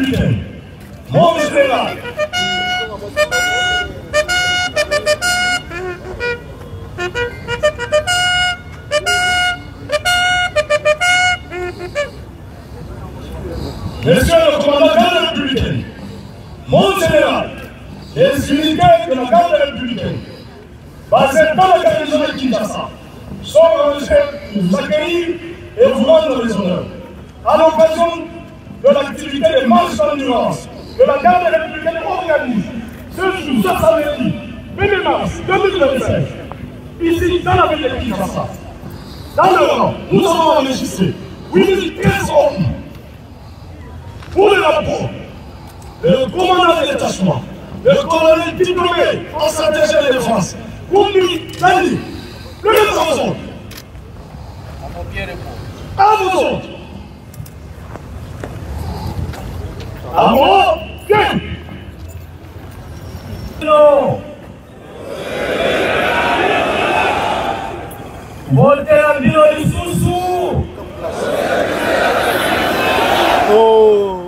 républicaine, mon général. Monsieur le commandant de la républicaine, mon général, les unités de la garde républicaine, basées dans la garnison de Kinshasa, sont engagées pour vous accueillir et vous rendre les honneurs. À l'occasion de l'activité de marche d'endurance que la garde républicaine organise ce jour, ce samedi, 1er mars 2025, ici dans la ville de Kinshasa. Dans le rang, nous avons enregistré 8013 hommes. Pour le rapport, le commandant de détachement, le colonel diplômé en stratégie de défense, Koumi Dani, le représentant. À vous autres. À moi, bien. Non. Votez la ville du sous-sous. Oh.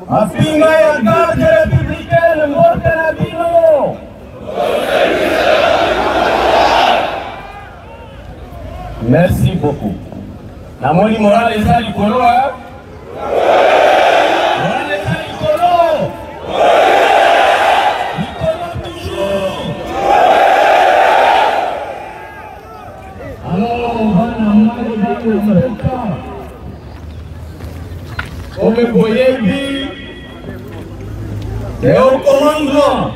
Afin la garde républicaine, morte la bino. Merci beaucoup. La moni morale est à l'icolo, hein? Morale est à l'icolo. L'icolo toujours. Alors, on va dans le cas. Comme vous voyez, c'est au commandement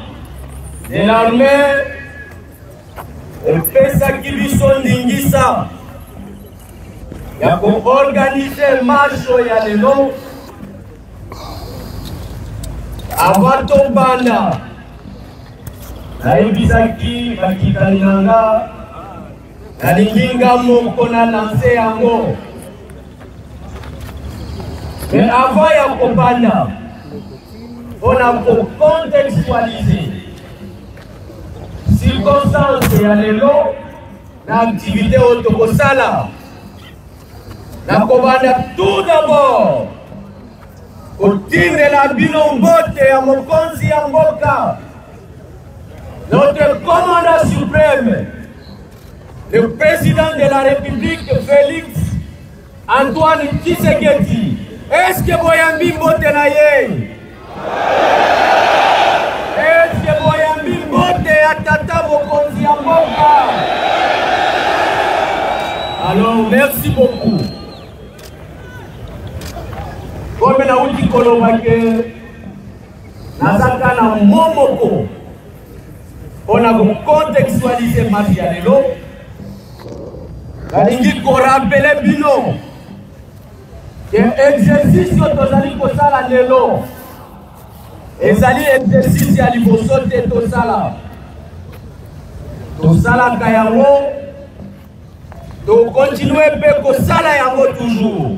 de l'armée et Pesa Kibiso Ndingisa. Il y a pour organiser marche ya lelo avant Tobanda. Naibisaki Bakikalinanga Nalinginga Mokona lancé yango. Mais avant ya Kobanda, on a pour contextualiser circonstances ya lelo na activité autokosala. Na Kobanda tout d'abord kotindela bino mbote ya mokonzi ya mboka, notre commandant suprême, le président de la République Félix Antoine Tshisekedi. Est-ce que Boyambi mbote na ye? Est-ce que Boyambi mbote ya tata mokonzi ya mboka? Alors merci beaucoup. Comme na uti kolobake nazaka na momoko on a contextualiser marche ya lelo. Nalingi ko rappeler bino que exercice tozali kosala lelo ezali exercice ya liboso te tosalaka yango tokontinue mpe kosala yango toujours.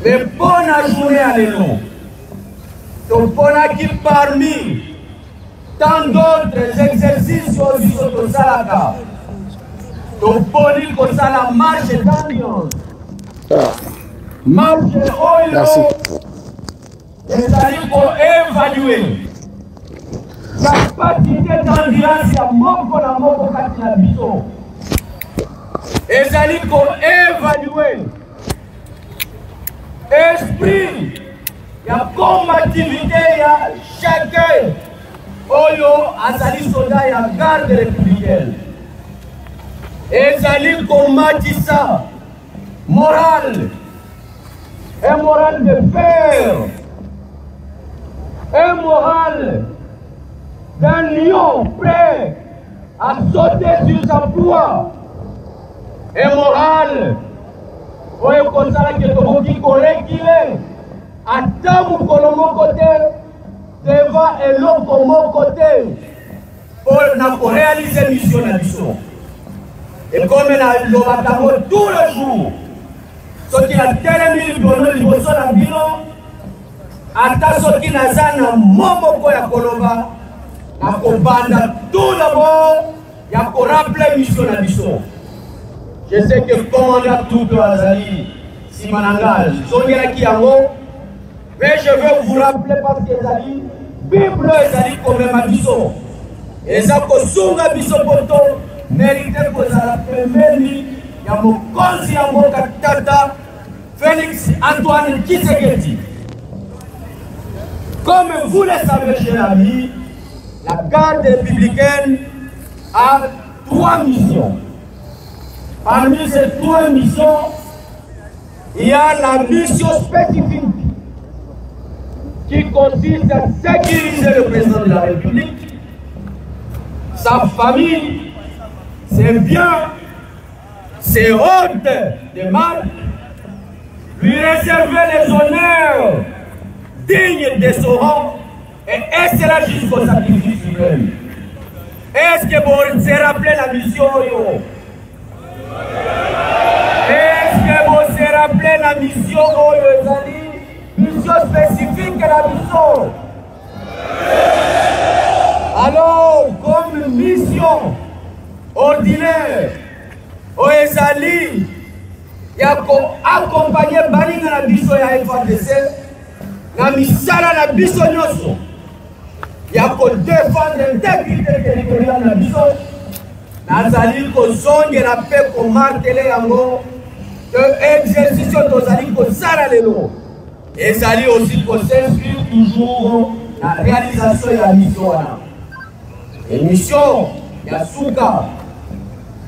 Mais bonne journée à l'élo. Toponaki parmi tant d'autres exercices au Bisoto Salaka. Toponi Kosala marche d'ambiance. Marche oyo. Ezali ko évaluer capacité d'endurance ya moko na moko kati na biso. Ezali ko évaluer esprit, il y a combativité, il y a chacun. Oyo, azali soldat, il y a garde républicaine. Ezali combatissa, moral, un moral de fer, un moral d'un lion prêt à sauter sur sa proie, un moral. Oyo kosala ke tokoki korekile ata mokolo moko te devant eloko moko te pour na koréaliser mission na biso. Et comme na lobaka ngo tous les jours soki na telemi libono liboso na bino ata soki naza na momoko ya koloba na kobanda tout d'abord ya korappeler mission na biso. Je sais que le commandant tout Azali Simanangal, Zongela Kiango, Mais je veux vous rappeler parce que ezali Bible ezali komema biso. Eza kosunga biso poto mérite kozala pembeni ya mokonzi ya mboka tata Félix Antoine Tshisekedi. Comme vous le savez, chers amis, la garde républicaine a 3 missions. Parmi ces 3 missions, il y a la mission spécifique qui consiste à sécuriser le président de la République, sa famille, ses biens, ses hôtes de marque, lui réserver les honneurs dignes de son rang et cela jusqu'au sacrifice suprême. Est-ce que vous vous rappelez la mission? Est-ce que vous vous rappelez la mission? Mission spécifique à la mission. Alors, comme mission ordinaire, Oezali, il y a accompagné Balinga la mission ya FADC, na misala na biso nyoso. Il y a pour défendre l'intégrité territoriale de la mission. Nazali kozonge la paix pour marteler yango que exercice tozali kozala lelo. Ezali aussi pour s'inscrire toujours la réalisation de la mission. Et mission, il y a Souka.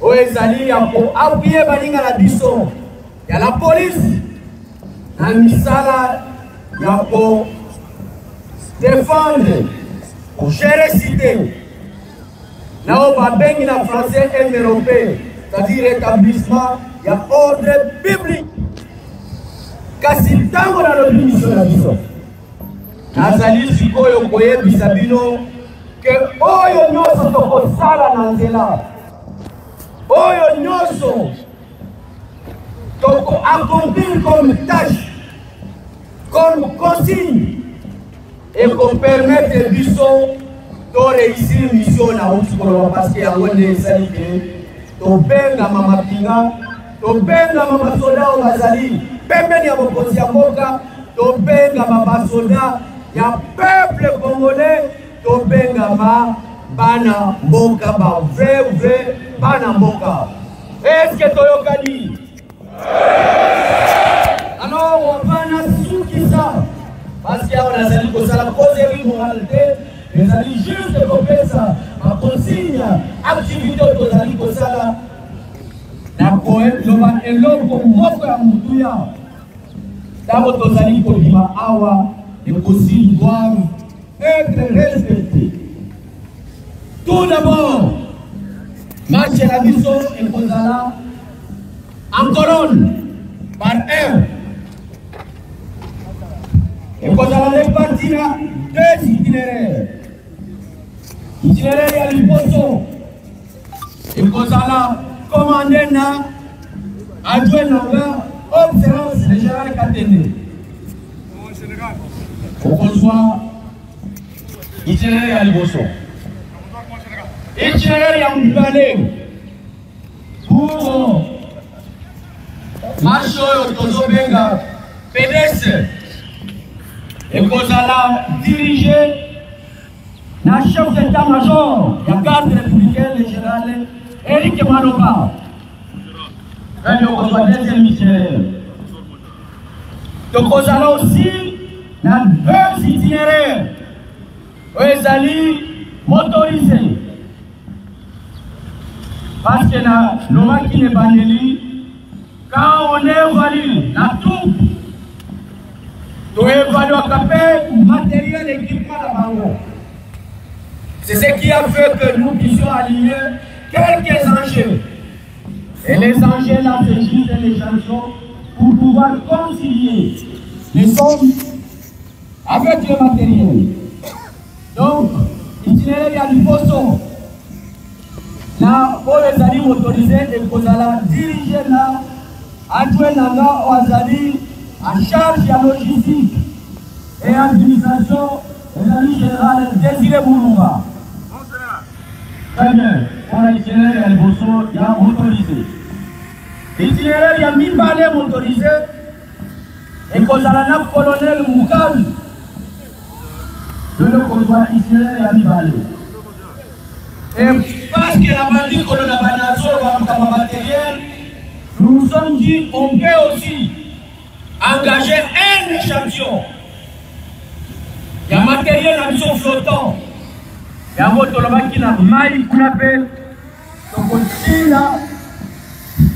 Ezali, il y a pour appuyer Balinga la biso. Il y a la police. La misala, il y a pour défendre, pour gérer cité. Là où va baigner la français et l'européen, c'est-à-dire rétablissement, il y a ordre public. Kasi tango na lobi mission na biso. Nazali sikoyo koyebisa bino ke oyo nyonso tokosala na nzela. Oyo nyonso toko accomplir comme tâche, comme consigne, et qu'on permette biso de réussir mission na outsikolo parce que yango nde esali ke tobenga mama pinga, tobenga mama soda oyo bazali pembeni ya bokonzi ya mboka, tobenga basoda ya peuple congolais, tobenga bana mboka ba vrai bana mboka. Est-ce que toyokani? Alors on va na soukisa parce que on a sali kosala causerie moralité, les ali juste kopesa ma consigne activité tozali kosala na koe loba eloko moko ya mutuya. Tango tozali kolima awa les consignes doivent être respectées. Tout d'abord, marche la mission et Kozala en colonne par heure. Et Kozala répartira 2 itinéraires. Itinéraire à l'Iposo. Et Kozala commandé na adjoint na observance le général Katende. Pour qu'on soit itinéraire à l'Iposo. Itinéraire à Mbale pour marche au Benga PDS et Kozala dirigé la chef d'état-major de la garde républicaine, le général Eric Maloba. Le deuxième itinéraire. Donc Kozala aussi la 2 itinéraires Oezali motorisés. Parce que la loi qui n'est pas née, quand on évalue la troupe, on évalue le matériel et l'équipement de la banque. C'est ce qui a fait que nous puissions aligner quelques enjeux. Et les enjeux là, c'est juste les chansons pour pouvoir concilier les sommes avec le matériel. Donc, itinéraire à l'Iposo. Là, pour les alliés motorisés, et Kozala diriger là, adjoint là, Oazali, en charge de la logistique et administration, les alliés général Désiré Boulunga. Très bien, pour l'itinéraire à l'Iposo, il y a motorisé. L'itinéraire, il y a 1000 balais motorisés, et Kozalana colonel Moukal de le convoi Israël et Abibale. Et parce que la bandit colonel Banazo va en matériel, nous nous sommes dit on peut aussi engager un échantillon. Il y a matériel à mission flottant. Il y a un mot qui n'a maille qu'on appelle. Donc aussi là,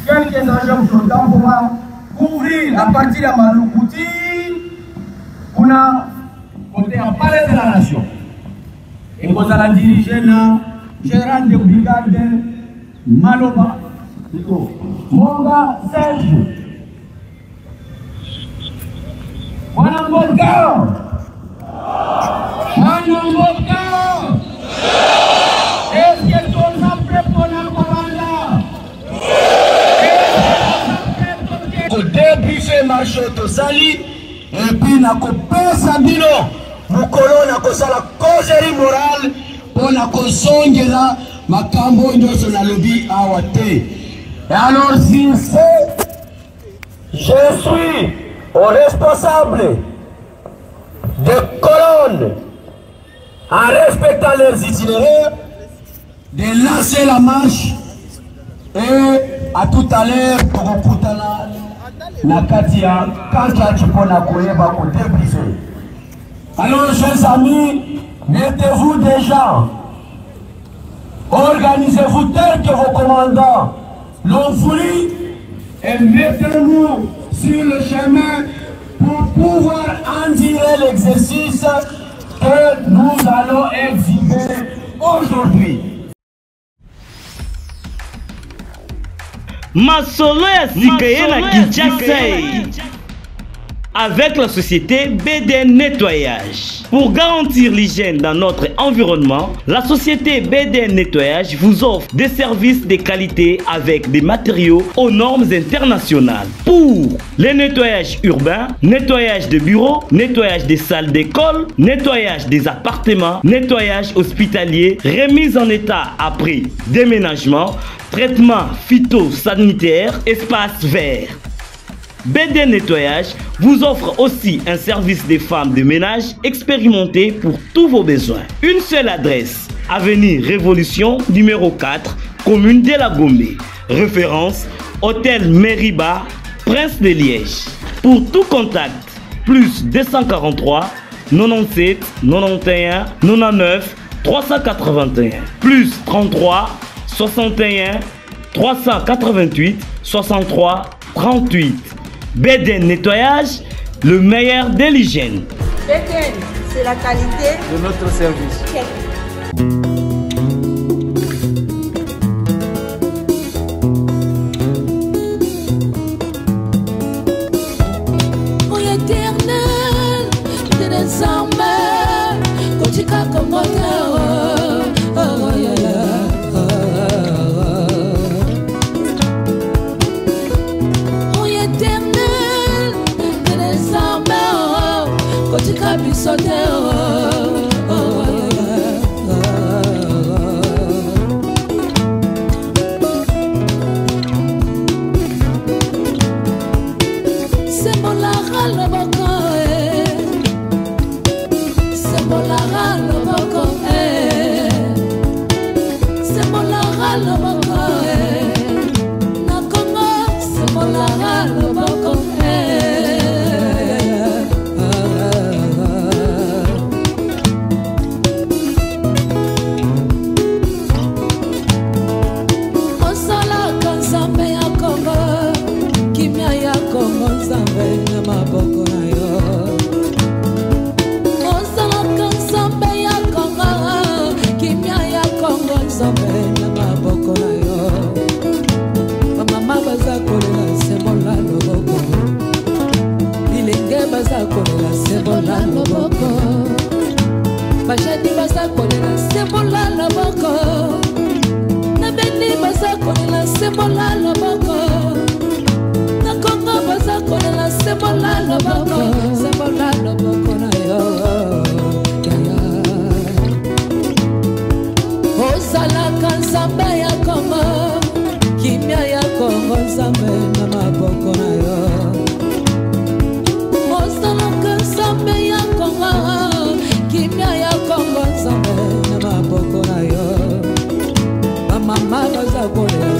quelques engins flottants pour couvrir la partie de la Maloukouti pour a côté en palais de la nation. Et vous allez diriger le général de brigade Maloba, Monga Serge. Voilà mon cœur. Est-ce que ton nom prêt pour la commande? Au début, c'est marché au Sali, et puis, na kopesa bino, mukolo na kosala causerie morale, pour na kosongela makambo nyoso na lobi awate. Et alors, s'il fait, je suis au responsable des colonnes, en respectant leurs itinéraires, de lancer la marche et à tout à l'heure pour Kutana Nakatia Kanchachi Ponakoyeba pour débriser. Alors, chers amis, mettez-vous déjà, organisez-vous tel que vos commandants l'ont voulu et mettez-nous sur le chemin pour pouvoir endurer l'exercice que nous allons exhiber aujourd'hui. Masolo ya Sikaye na Kinshasa avec la société BDN Nettoyage. Pour garantir l'hygiène dans notre environnement, la société BDN Nettoyage vous offre des services de qualité avec des matériaux aux normes internationales. Pour les nettoyages urbains, nettoyage de bureaux, nettoyage des salles d'école, nettoyage des appartements, nettoyage hospitalier, remise en état après déménagement, traitement phytosanitaire, espace vert. BDN Nettoyage vous offre aussi un service des femmes de ménage expérimenté pour tous vos besoins. Une seule adresse, avenue Révolution numéro 4, commune de la Gombe. Référence, hôtel Meriba, Prince de Liège. Pour tout contact, plus 243 97 91 99 381, plus 33 61 388 63 38. BDN Nettoyage, le meilleur de l'hygiène. BDN, c'est la qualité de notre service. Pour l'éternel, de désormais, quand tu as comme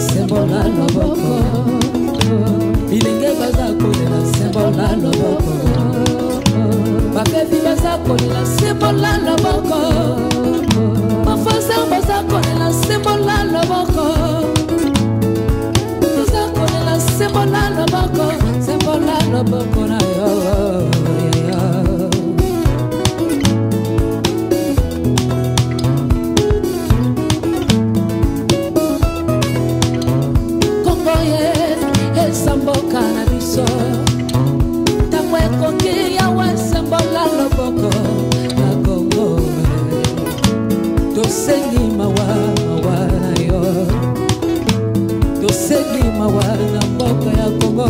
sembola loboko bilenge baza kolela sembola loboko babebi baza kolela sembola loboko bafosa baza kolela sembola loboko baza kolela sembola loboko na yo Samboka na biso Tamwe koki yawe sembola loboko na Congo Tosengi mawa na yo Tosengi mawa na mboka ya Congo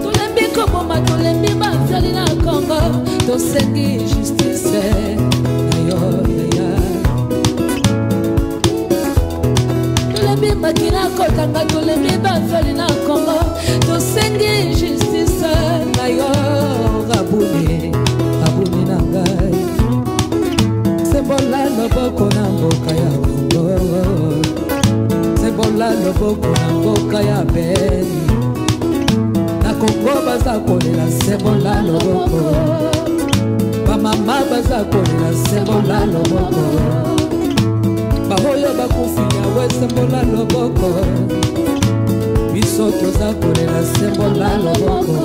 Tolembi koboma tolembi bafyali na Congo Tosengi justice na yo Makina kotanga tolembi bafali na Congo tosengi justice na yo rabuni na ngai sembola loboko na mboka ya Congo sembola loboko na mboka ya Beni na Congo baza kolela sembola loboko bamama baza kolela sembola loboko bahoyo bakufinya we sembola loboko biso toza kolela sembola loboko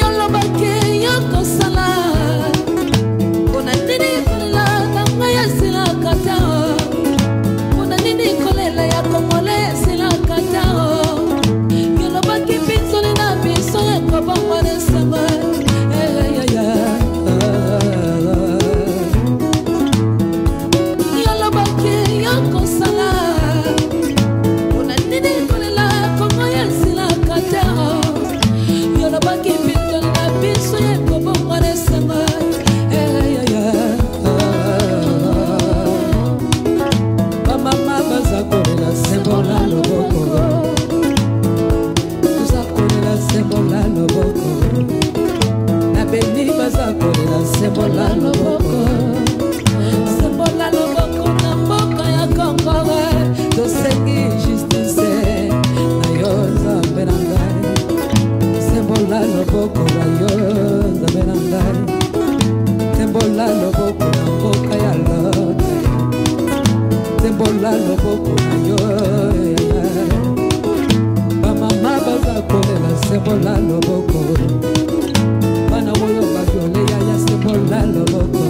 yolobake yokosala mpona nini kolela kanga ya sila kata mpona nini kolela ya kongole ya sila kata yolobaki pinzoli na biso ekobongwana esengo sembola loboko na mboka ya Congo tosengi justice na yo nzambe na ngai sembola loboko na yo nzambe na ngai sembola loboko na mboka ya Lord sembola loboko na yo bamama baza kolela sembola loboko bana woyo bavyole ya sembola loboko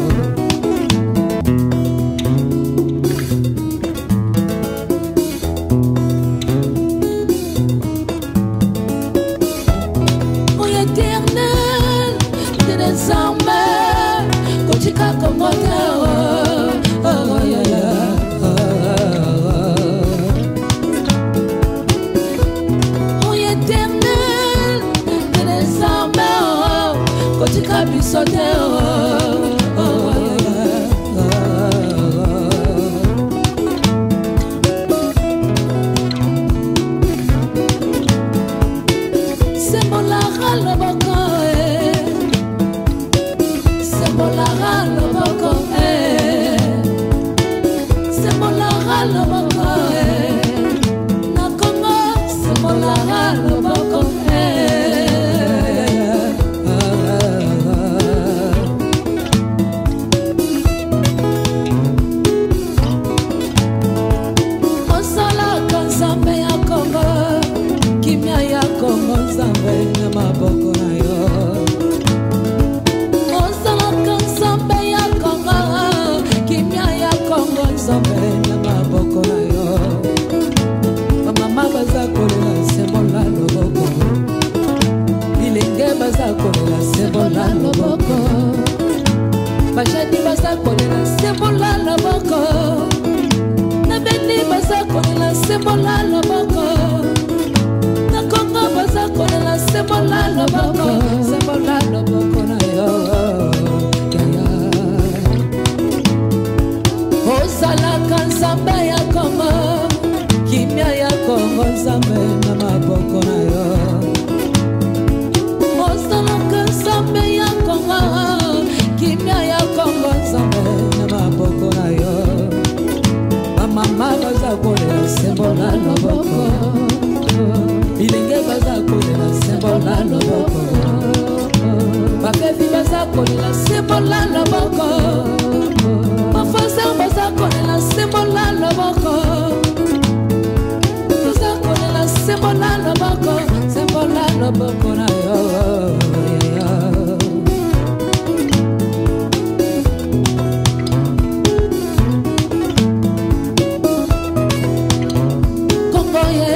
O éternel de désormais kotika komote O éternel de désormais kotika bisote sembola loboko sembola loboko sembola loboko na Congo sembola loboko maboko na yo osalaka nzambe ya Congo kimia ya Congo nzambe na maboko na yo bamama baza kolela sembola loboko bilenge baza kolela sembola loboko bajani baza kolela sembola loboko na beni baza kolela sembola loboko kolela sembola loboko na yo ozalaka nzambe ya Congo kimia ya Congo nzambe na maboko na yo ozalaka nzambe ya Congo kimia ya Congo kolela sembola loboko bafaser baza kolela sembola loboko toza kolela sembola loboko na yo Kongo ye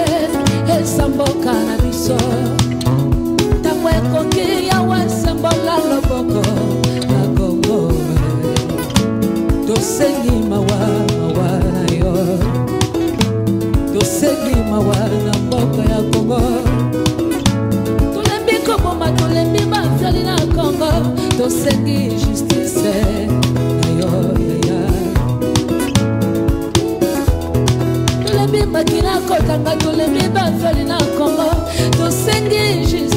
esamboka na biso tango ekoki yawe sembola loboko na Kongo tosengi mawa na yo tosengi mawa na mboka ya Kongo tolembi koboma tolembi bafyali na Kongo tosengi justice na yo tolembi makina kotanga tolembi bafyali na Kongo tosengi justice